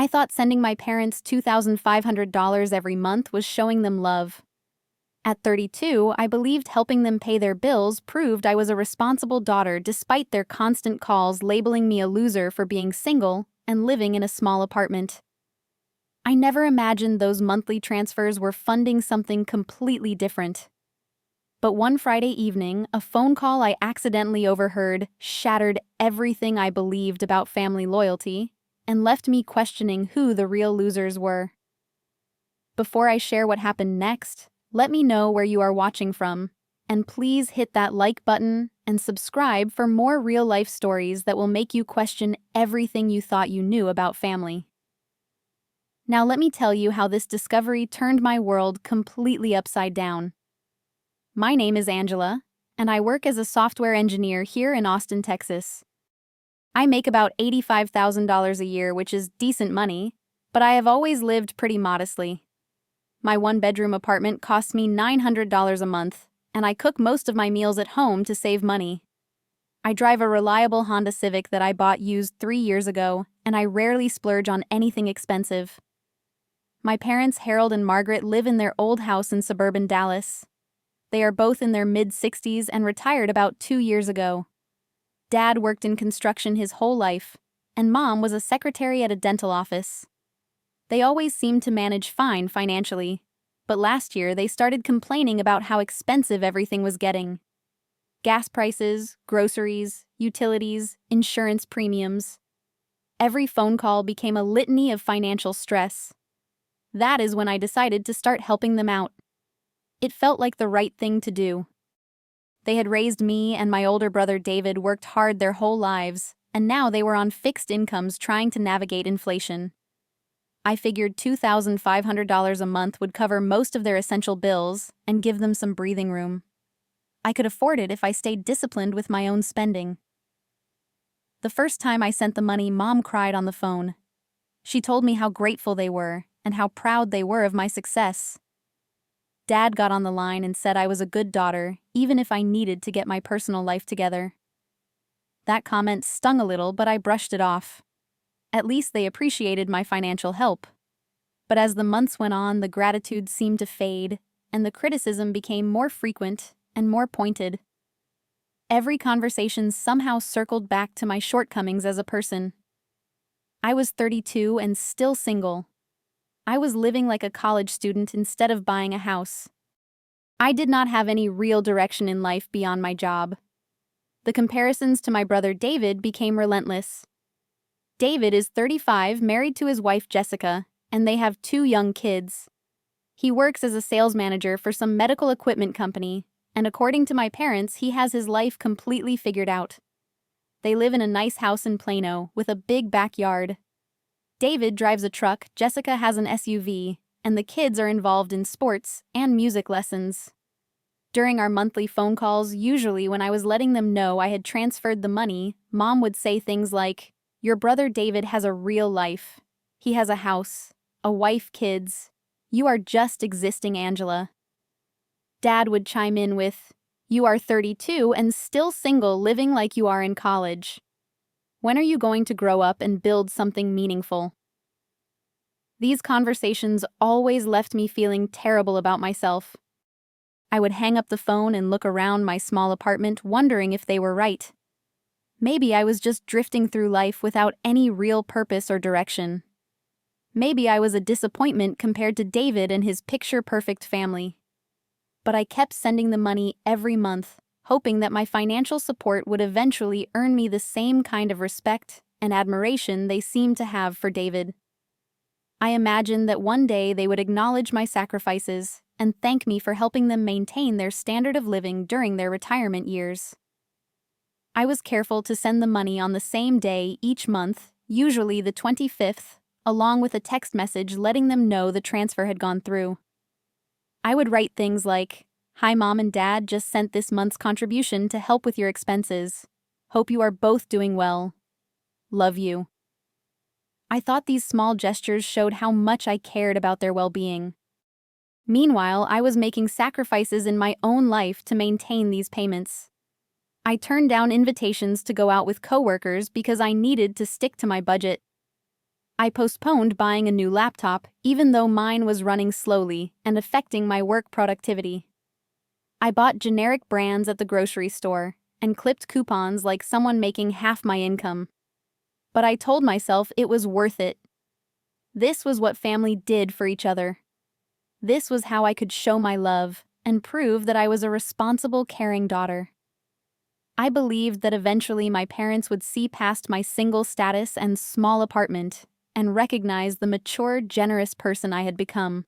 I thought sending my parents $2,500 every month was showing them love. At 32, I believed helping them pay their bills proved I was a responsible daughter despite their constant calls labeling me a loser for being single and living in a small apartment. I never imagined those monthly transfers were funding something completely different. But one Friday evening, a phone call I accidentally overheard shattered everything I believed about family loyalty and left me questioning who the real losers were. Before I share what happened next, let me know where you are watching from, and please hit that like button and subscribe for more real-life stories that will make you question everything you thought you knew about family. Now let me tell you how this discovery turned my world completely upside down. My name is Angela, and I work as a software engineer here in Austin, Texas. I make about $85,000 a year, which is decent money, but I have always lived pretty modestly. My one-bedroom apartment costs me $900 a month, and I cook most of my meals at home to save money. I drive a reliable Honda Civic that I bought used 3 years ago, and I rarely splurge on anything expensive. My parents, Harold and Margaret, live in their old house in suburban Dallas. They are both in their mid-60s and retired about 2 years ago. Dad worked in construction his whole life, and Mom was a secretary at a dental office. They always seemed to manage fine financially, but last year they started complaining about how expensive everything was getting. Gas prices, groceries, utilities, insurance premiums. Every phone call became a litany of financial stress. That is when I decided to start helping them out. It felt like the right thing to do. They had raised me and my older brother David worked hard their whole lives, and now they were on fixed incomes trying to navigate inflation. I figured $2,500 a month would cover most of their essential bills and give them some breathing room. I could afford it if I stayed disciplined with my own spending. The first time I sent the money, Mom cried on the phone. She told me how grateful they were and how proud they were of my success. Dad got on the line and said I was a good daughter, even if I needed to get my personal life together. That comment stung a little, but I brushed it off. At least they appreciated my financial help. But as the months went on, the gratitude seemed to fade, and the criticism became more frequent and more pointed. Every conversation somehow circled back to my shortcomings as a person. I was 32 and still single. I was living like a college student instead of buying a house. I did not have any real direction in life beyond my job. The comparisons to my brother David became relentless. David is 35, married to his wife Jessica, and they have 2 young kids. He works as a sales manager for some medical equipment company, and according to my parents, he has his life completely figured out. They live in a nice house in Plano with a big backyard. David drives a truck, Jessica has an SUV, and the kids are involved in sports and music lessons. During our monthly phone calls, usually when I was letting them know I had transferred the money, Mom would say things like, "Your brother David has a real life. He has a house, a wife, kids. You are just existing, Angela." Dad would chime in with, "You are 32 and still single, living like you are in college. When are you going to grow up and build something meaningful?" These conversations always left me feeling terrible about myself. I would hang up the phone and look around my small apartment, wondering if they were right. Maybe I was just drifting through life without any real purpose or direction. Maybe I was a disappointment compared to David and his picture-perfect family. But I kept sending the money every month, hoping that my financial support would eventually earn me the same kind of respect and admiration they seemed to have for David. I imagined that one day they would acknowledge my sacrifices and thank me for helping them maintain their standard of living during their retirement years. I was careful to send the money on the same day each month, usually the 25th, along with a text message letting them know the transfer had gone through. I would write things like, "Hi Mom and Dad, just sent this month's contribution to help with your expenses. Hope you are both doing well. Love you." I thought these small gestures showed how much I cared about their well-being. Meanwhile, I was making sacrifices in my own life to maintain these payments. I turned down invitations to go out with coworkers because I needed to stick to my budget. I postponed buying a new laptop, even though mine was running slowly and affecting my work productivity. I bought generic brands at the grocery store and clipped coupons like someone making half my income. But I told myself it was worth it. This was what family did for each other. This was how I could show my love and prove that I was a responsible, caring daughter. I believed that eventually my parents would see past my single status and small apartment and recognize the mature, generous person I had become.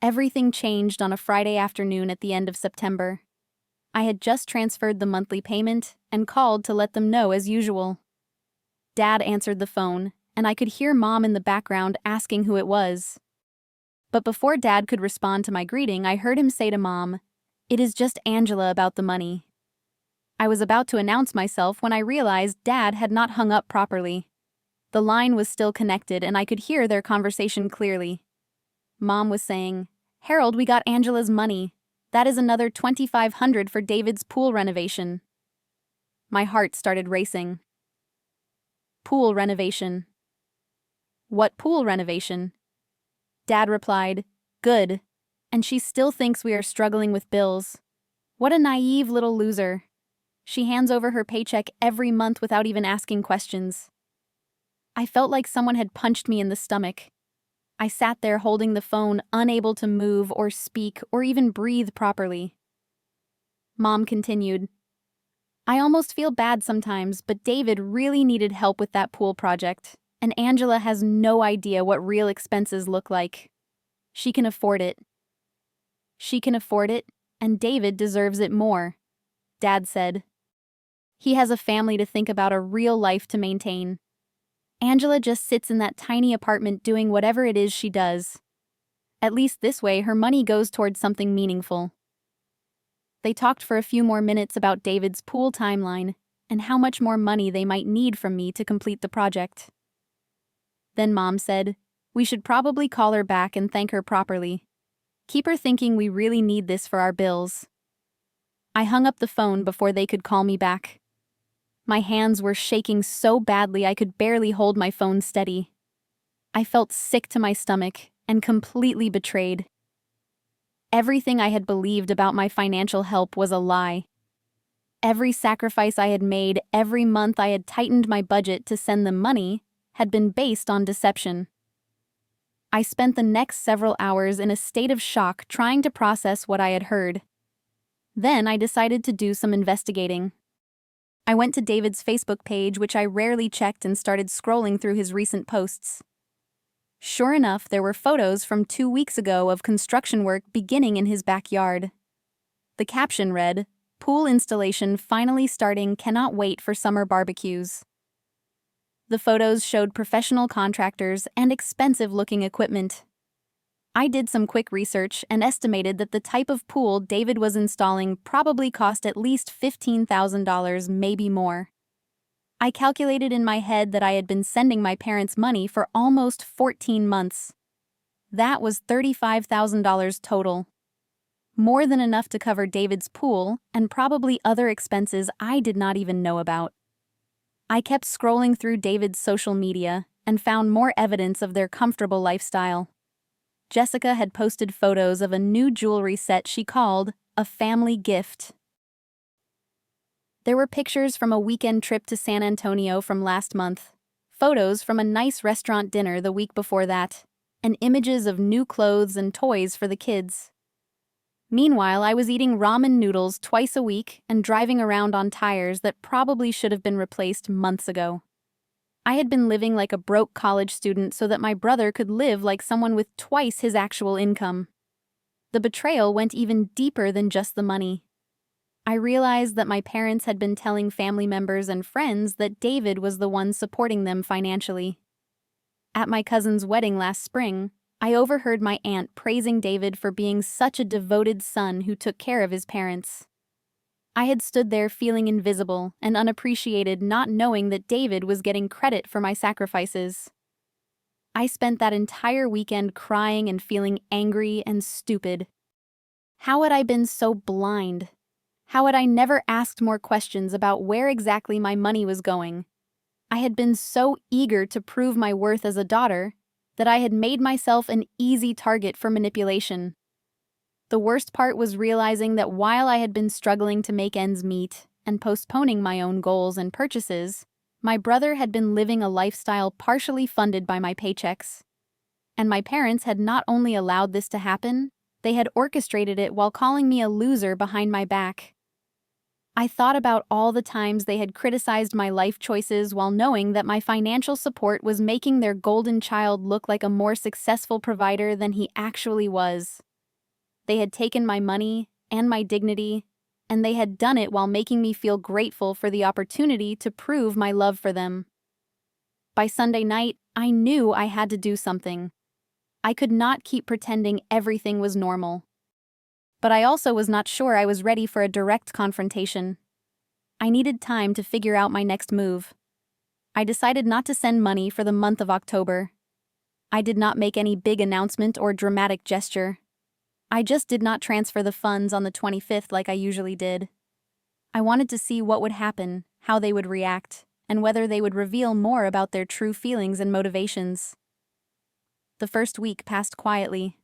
Everything changed on a Friday afternoon at the end of September. I had just transferred the monthly payment and called to let them know as usual. Dad answered the phone, and I could hear Mom in the background asking who it was. But before Dad could respond to my greeting, I heard him say to Mom, "It is just Angela about the money." I was about to announce myself when I realized Dad had not hung up properly. The line was still connected, and I could hear their conversation clearly. Mom was saying, "Harold, we got Angela's money. That is another $2,500 for David's pool renovation." My heart started racing. Pool renovation. What pool renovation? Dad replied, "Good. And she still thinks we are struggling with bills. What a naive little loser. She hands over her paycheck every month without even asking questions." I felt like someone had punched me in the stomach. I sat there holding the phone, unable to move or speak or even breathe properly. Mom continued, "I almost feel bad sometimes, but David really needed help with that pool project, and Angela has no idea what real expenses look like. She can afford it. She can afford it, and David deserves it more," Dad said. "He has a family to think about, a real life to maintain. Angela just sits in that tiny apartment doing whatever it is she does. At least this way, her money goes towards something meaningful." They talked for a few more minutes about David's pool timeline and how much more money they might need from me to complete the project. Then Mom said, "We should probably call her back and thank her properly. Keep her thinking we really need this for our bills." I hung up the phone before they could call me back. My hands were shaking so badly I could barely hold my phone steady. I felt sick to my stomach and completely betrayed. Everything I had believed about my financial help was a lie. Every sacrifice I had made, every month I had tightened my budget to send them money, had been based on deception. I spent the next several hours in a state of shock trying to process what I had heard. Then I decided to do some investigating. I went to David's Facebook page, which I rarely checked, and started scrolling through his recent posts. Sure enough, there were photos from 2 weeks ago of construction work beginning in his backyard. The caption read, "Pool installation finally starting, cannot wait for summer barbecues." The photos showed professional contractors and expensive-looking equipment. I did some quick research and estimated that the type of pool David was installing probably cost at least $15,000, maybe more. I calculated in my head that I had been sending my parents money for almost 14 months. That was $35,000 total. More than enough to cover David's pool and probably other expenses I did not even know about. I kept scrolling through David's social media and found more evidence of their comfortable lifestyle. Jessica had posted photos of a new jewelry set she called a family gift. There were pictures from a weekend trip to San Antonio from last month, photos from a nice restaurant dinner the week before that, and images of new clothes and toys for the kids. Meanwhile, I was eating ramen noodles twice a week and driving around on tires that probably should have been replaced months ago. I had been living like a broke college student so that my brother could live like someone with twice his actual income. The betrayal went even deeper than just the money. I realized that my parents had been telling family members and friends that David was the one supporting them financially. At my cousin's wedding last spring, I overheard my aunt praising David for being such a devoted son who took care of his parents. I had stood there feeling invisible and unappreciated, not knowing that David was getting credit for my sacrifices. I spent that entire weekend crying and feeling angry and stupid. How had I been so blind? How had I never asked more questions about where exactly my money was going? I had been so eager to prove my worth as a daughter that I had made myself an easy target for manipulation. The worst part was realizing that while I had been struggling to make ends meet and postponing my own goals and purchases, my brother had been living a lifestyle partially funded by my paychecks. And my parents had not only allowed this to happen, they had orchestrated it while calling me a loser behind my back. I thought about all the times they had criticized my life choices while knowing that my financial support was making their golden child look like a more successful provider than he actually was. They had taken my money and my dignity, and they had done it while making me feel grateful for the opportunity to prove my love for them. By Sunday night, I knew I had to do something. I could not keep pretending everything was normal. But I also was not sure I was ready for a direct confrontation. I needed time to figure out my next move. I decided not to send money for the month of October. I did not make any big announcement or dramatic gesture. I just did not transfer the funds on the 25th like I usually did. I wanted to see what would happen, how they would react, and whether they would reveal more about their true feelings and motivations. The first week passed quietly.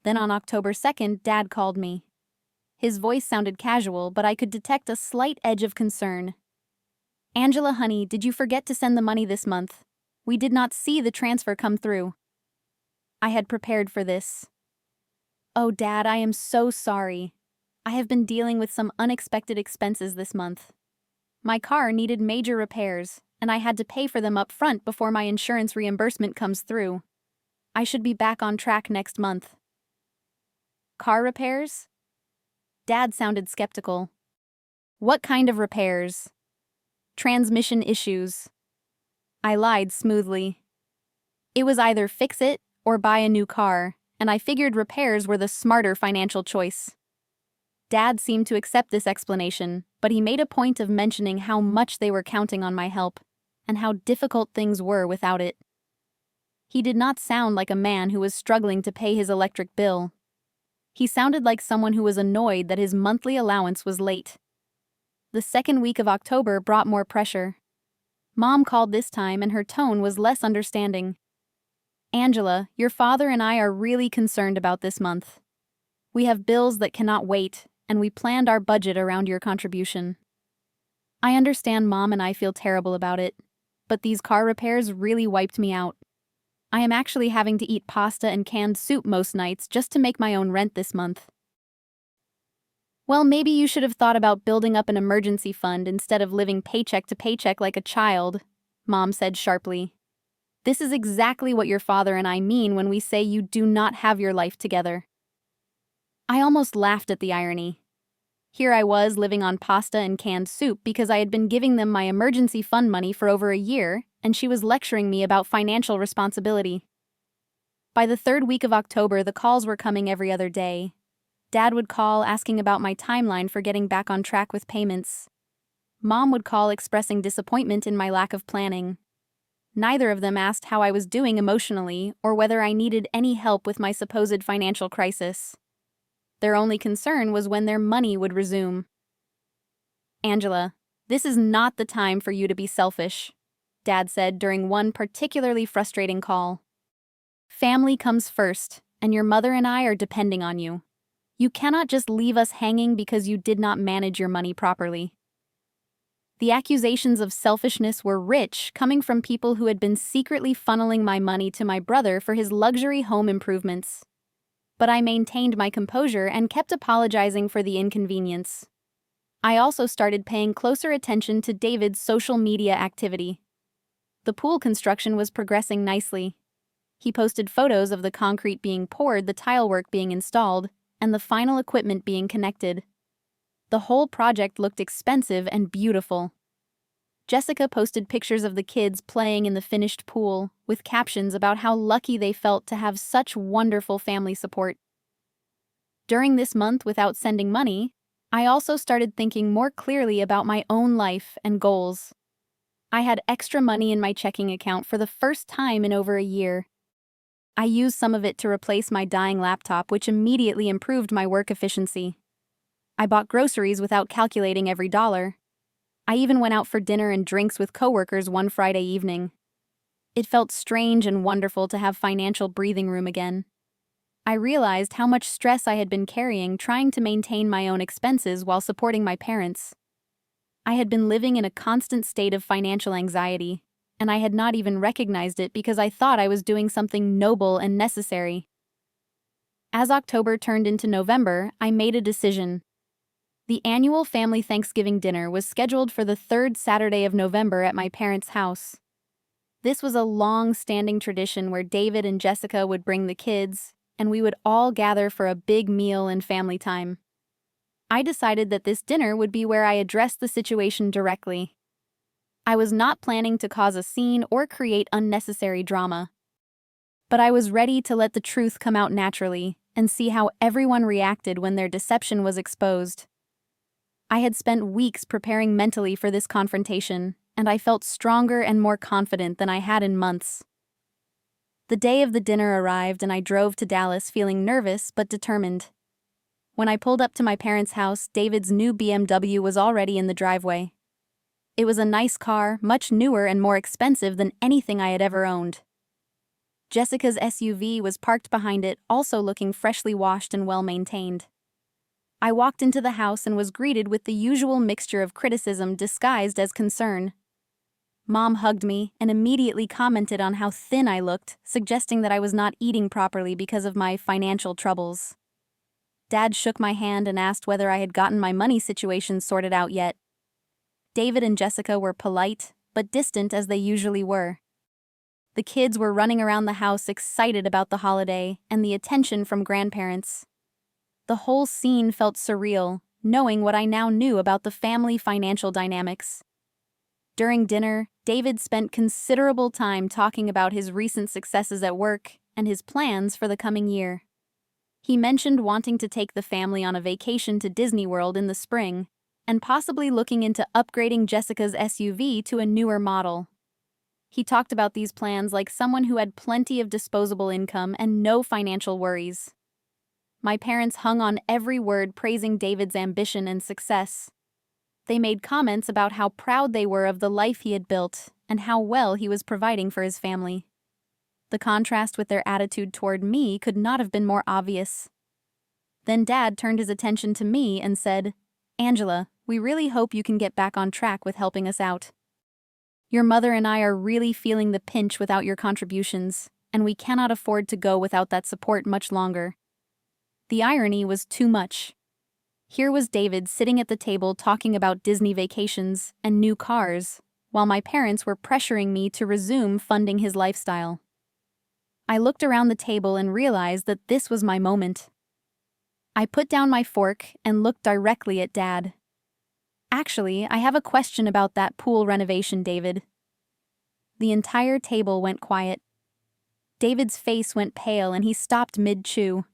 Then on October 2nd, Dad called me. His voice sounded casual, but I could detect a slight edge of concern. "Angela, honey, did you forget to send the money this month? We did not see the transfer come through." I had prepared for this. "Oh, Dad, I am so sorry. I have been dealing with some unexpected expenses this month. My car needed major repairs, and I had to pay for them up front before my insurance reimbursement comes through. I should be back on track next month." "Car repairs?" Dad sounded skeptical. "What kind of repairs?" "Transmission issues." I lied smoothly. It was either fix it or buy a new car, and I figured repairs were the smarter financial choice. Dad seemed to accept this explanation, but he made a point of mentioning how much they were counting on my help, and how difficult things were without it. He did not sound like a man who was struggling to pay his electric bill. He sounded like someone who was annoyed that his monthly allowance was late. The second week of October brought more pressure. Mom called this time, and her tone was less understanding. "Angela, your father and I are really concerned about this month. We have bills that cannot wait, and we planned our budget around your contribution. I understand Mom and I feel terrible about it, but these car repairs really wiped me out. I am actually having to eat pasta and canned soup most nights just to make my own rent this month." "Well, maybe you should have thought about building up an emergency fund instead of living paycheck to paycheck like a child," Mom said sharply. "This is exactly what your father and I mean when we say you do not have your life together." I almost laughed at the irony. Here I was living on pasta and canned soup because I had been giving them my emergency fund money for over a year, and she was lecturing me about financial responsibility. By the third week of October, the calls were coming every other day. Dad would call asking about my timeline for getting back on track with payments. Mom would call expressing disappointment in my lack of planning. Neither of them asked how I was doing emotionally or whether I needed any help with my supposed financial crisis. Their only concern was when their money would resume. "Angela, this is not the time for you to be selfish," Dad said during one particularly frustrating call. "Family comes first, and your mother and I are depending on you. You cannot just leave us hanging because you did not manage your money properly." The accusations of selfishness were rich, coming from people who had been secretly funneling my money to my brother for his luxury home improvements. But I maintained my composure and kept apologizing for the inconvenience. I also started paying closer attention to David's social media activity. The pool construction was progressing nicely. He posted photos of the concrete being poured, the tile work being installed, and the final equipment being connected. The whole project looked expensive and beautiful. Jessica posted pictures of the kids playing in the finished pool, with captions about how lucky they felt to have such wonderful family support. During this month without sending money, I also started thinking more clearly about my own life and goals. I had extra money in my checking account for the first time in over a year. I used some of it to replace my dying laptop, which immediately improved my work efficiency. I bought groceries without calculating every dollar. I even went out for dinner and drinks with coworkers one Friday evening. It felt strange and wonderful to have financial breathing room again. I realized how much stress I had been carrying trying to maintain my own expenses while supporting my parents. I had been living in a constant state of financial anxiety, and I had not even recognized it because I thought I was doing something noble and necessary. As October turned into November, I made a decision. The annual family Thanksgiving dinner was scheduled for the third Saturday of November at my parents' house. This was a long-standing tradition where David and Jessica would bring the kids, and we would all gather for a big meal and family time. I decided that this dinner would be where I addressed the situation directly. I was not planning to cause a scene or create unnecessary drama. But I was ready to let the truth come out naturally and see how everyone reacted when their deception was exposed. I had spent weeks preparing mentally for this confrontation, and I felt stronger and more confident than I had in months. The day of the dinner arrived and I drove to Dallas feeling nervous but determined. When I pulled up to my parents' house, David's new BMW was already in the driveway. It was a nice car, much newer and more expensive than anything I had ever owned. Jessica's SUV was parked behind it, also looking freshly washed and well-maintained. I walked into the house and was greeted with the usual mixture of criticism disguised as concern. Mom hugged me and immediately commented on how thin I looked, suggesting that I was not eating properly because of my financial troubles. Dad shook my hand and asked whether I had gotten my money situation sorted out yet. David and Jessica were polite, but distant as they usually were. The kids were running around the house excited about the holiday and the attention from grandparents. The whole scene felt surreal, knowing what I now knew about the family financial dynamics. During dinner, David spent considerable time talking about his recent successes at work and his plans for the coming year. He mentioned wanting to take the family on a vacation to Disney World in the spring, and possibly looking into upgrading Jessica's SUV to a newer model. He talked about these plans like someone who had plenty of disposable income and no financial worries. My parents hung on every word praising David's ambition and success. They made comments about how proud they were of the life he had built and how well he was providing for his family. The contrast with their attitude toward me could not have been more obvious. Then Dad turned his attention to me and said, "Angela, we really hope you can get back on track with helping us out. Your mother and I are really feeling the pinch without your contributions, and we cannot afford to go without that support much longer." The irony was too much. Here was David sitting at the table talking about Disney vacations and new cars, while my parents were pressuring me to resume funding his lifestyle. I looked around the table and realized that this was my moment. I put down my fork and looked directly at Dad. "Actually, I have a question about that pool renovation, David." The entire table went quiet. David's face went pale and he stopped mid-chew.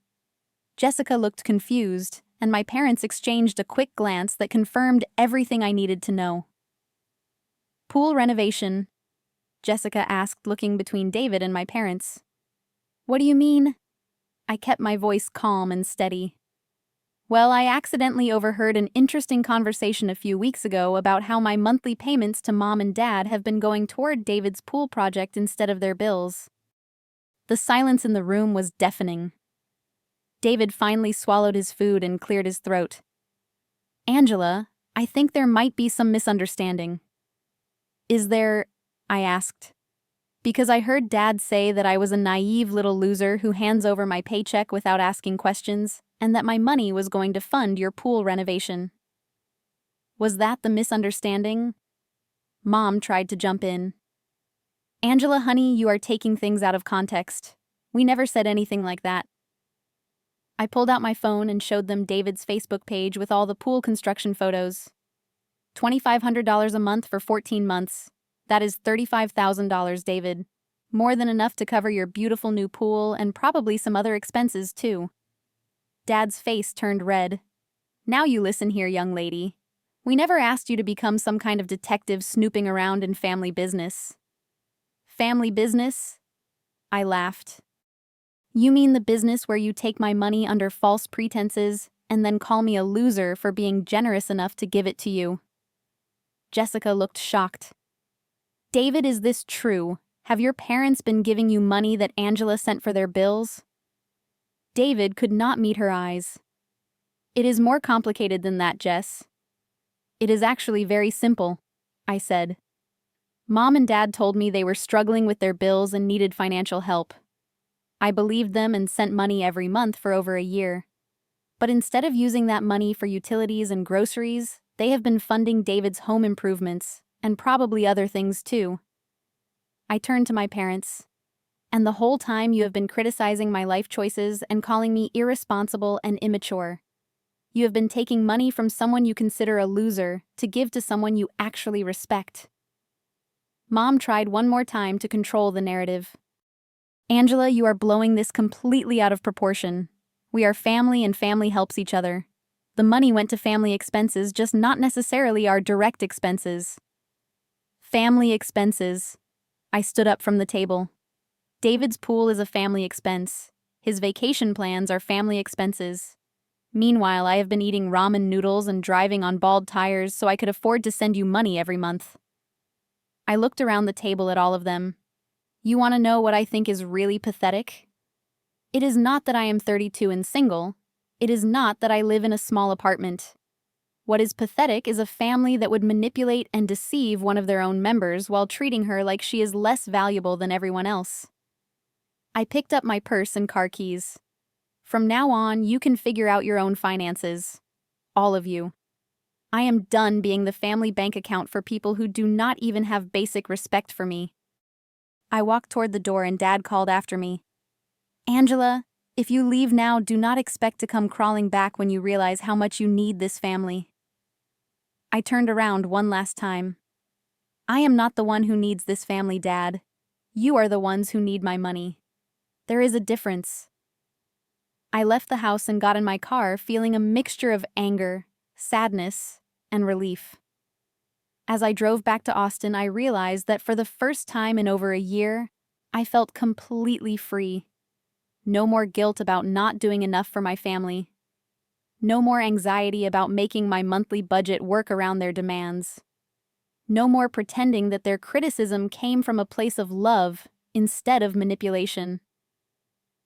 Jessica looked confused, and my parents exchanged a quick glance that confirmed everything I needed to know. "Pool renovation?" Jessica asked, looking between David and my parents. "What do you mean?" I kept my voice calm and steady. "Well, I accidentally overheard an interesting conversation a few weeks ago about how my monthly payments to Mom and Dad have been going toward David's pool project instead of their bills." The silence in the room was deafening. David finally swallowed his food and cleared his throat. "Angela, I think there might be some misunderstanding." "Is there?" I asked. Because I heard Dad say that I was a naive little loser who hands over my paycheck without asking questions, and that my money was going to fund your pool renovation. Was that the misunderstanding? Mom tried to jump in. "Angela, honey, you are taking things out of context. We never said anything like that." I pulled out my phone and showed them David's Facebook page with all the pool construction photos. $2,500 a month for 14 months. That is $35,000, David. More than enough to cover your beautiful new pool and probably some other expenses, too. Dad's face turned red. "Now you listen here, young lady. We never asked you to become some kind of detective snooping around in family business." "Family business?" I laughed. "You mean the business where you take my money under false pretenses and then call me a loser for being generous enough to give it to you?" Jessica looked shocked. David, is this true? Have your parents been giving you money that Angela sent for their bills? David could not meet her eyes. It is more complicated than that, Jess. It is actually very simple, I said. Mom and Dad told me they were struggling with their bills and needed financial help. I believed them and sent money every month for over a year. But instead of using that money for utilities and groceries, they have been funding David's home improvements, and probably other things too. I turned to my parents. And the whole time you have been criticizing my life choices and calling me irresponsible and immature. You have been taking money from someone you consider a loser to give to someone you actually respect. Mom tried one more time to control the narrative. Angela, you are blowing this completely out of proportion. We are family and family helps each other. The money went to family expenses, just not necessarily our direct expenses. Family expenses. I stood up from the table. David's pool is a family expense. His vacation plans are family expenses. Meanwhile, I have been eating ramen noodles and driving on bald tires so I could afford to send you money every month. I looked around the table at all of them. You want to know what I think is really pathetic? It is not that I am 32 and single. It is not that I live in a small apartment. What is pathetic is a family that would manipulate and deceive one of their own members while treating her like she is less valuable than everyone else. I picked up my purse and car keys. From now on, you can figure out your own finances. All of you. I am done being the family bank account for people who do not even have basic respect for me. I walked toward the door and Dad called after me. Angela, if you leave now, do not expect to come crawling back when you realize how much you need this family. I turned around one last time. I am not the one who needs this family, Dad. You are the ones who need my money. There is a difference. I left the house and got in my car feeling a mixture of anger, sadness, and relief. As I drove back to Austin, I realized that for the first time in over a year, I felt completely free. No more guilt about not doing enough for my family. No more anxiety about making my monthly budget work around their demands. No more pretending that their criticism came from a place of love instead of manipulation.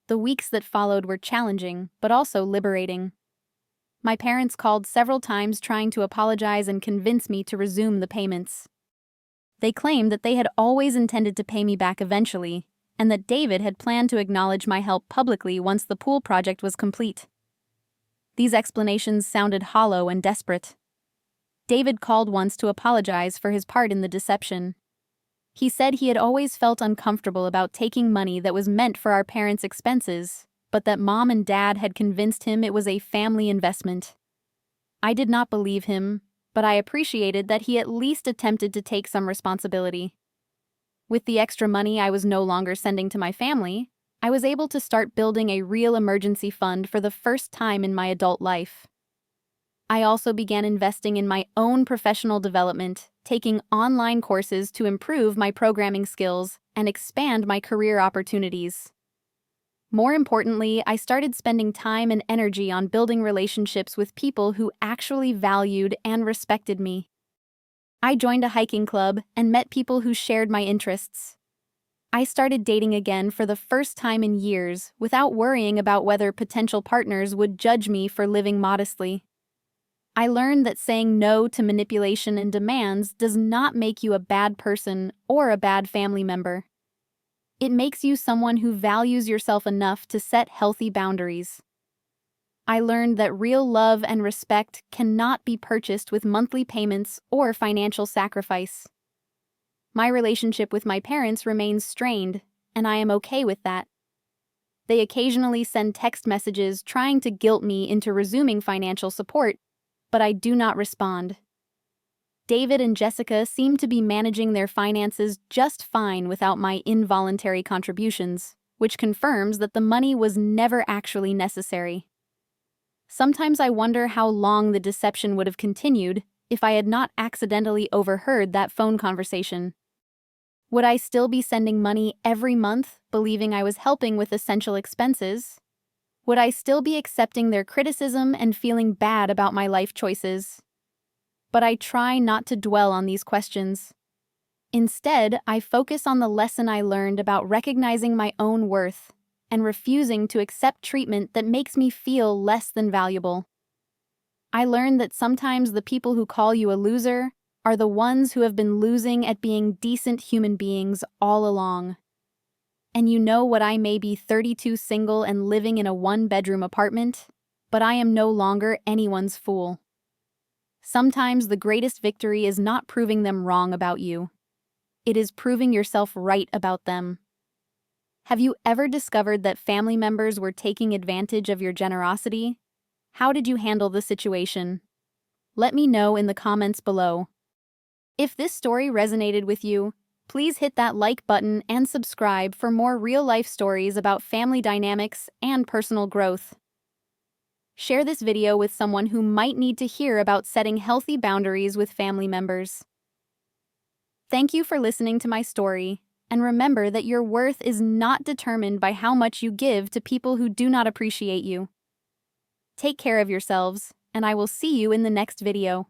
The weeks that followed were challenging, but also liberating. My parents called several times trying to apologize and convince me to resume the payments. They claimed that they had always intended to pay me back eventually, and that David had planned to acknowledge my help publicly once the pool project was complete. These explanations sounded hollow and desperate. David called once to apologize for his part in the deception. He said he had always felt uncomfortable about taking money that was meant for our parents' expenses, but that Mom and Dad had convinced him it was a family investment. I did not believe him, but I appreciated that he at least attempted to take some responsibility. With the extra money I was no longer sending to my family, I was able to start building a real emergency fund for the first time in my adult life. I also began investing in my own professional development, taking online courses to improve my programming skills and expand my career opportunities. More importantly, I started spending time and energy on building relationships with people who actually valued and respected me. I joined a hiking club and met people who shared my interests. I started dating again for the first time in years without worrying about whether potential partners would judge me for living modestly. I learned that saying no to manipulation and demands does not make you a bad person or a bad family member. It makes you someone who values yourself enough to set healthy boundaries. I learned that real love and respect cannot be purchased with monthly payments or financial sacrifice. My relationship with my parents remains strained, and I am okay with that. They occasionally send text messages trying to guilt me into resuming financial support, but I do not respond. David and Jessica seem to be managing their finances just fine without my involuntary contributions, which confirms that the money was never actually necessary. Sometimes I wonder how long the deception would have continued if I had not accidentally overheard that phone conversation. Would I still be sending money every month, believing I was helping with essential expenses? Would I still be accepting their criticism and feeling bad about my life choices? But I try not to dwell on these questions. Instead, I focus on the lesson I learned about recognizing my own worth and refusing to accept treatment that makes me feel less than valuable. I learned that sometimes the people who call you a loser are the ones who have been losing at being decent human beings all along. And you know what, I may be 32, single and living in a one-bedroom apartment, but I am no longer anyone's fool. Sometimes the greatest victory is not proving them wrong about you. It is proving yourself right about them. Have you ever discovered that family members were taking advantage of your generosity? How did you handle the situation? Let me know in the comments below. If this story resonated with you, please hit that like button and subscribe for more real-life stories about family dynamics and personal growth. Share this video with someone who might need to hear about setting healthy boundaries with family members. Thank you for listening to my story, and remember that your worth is not determined by how much you give to people who do not appreciate you. Take care of yourselves, and I will see you in the next video.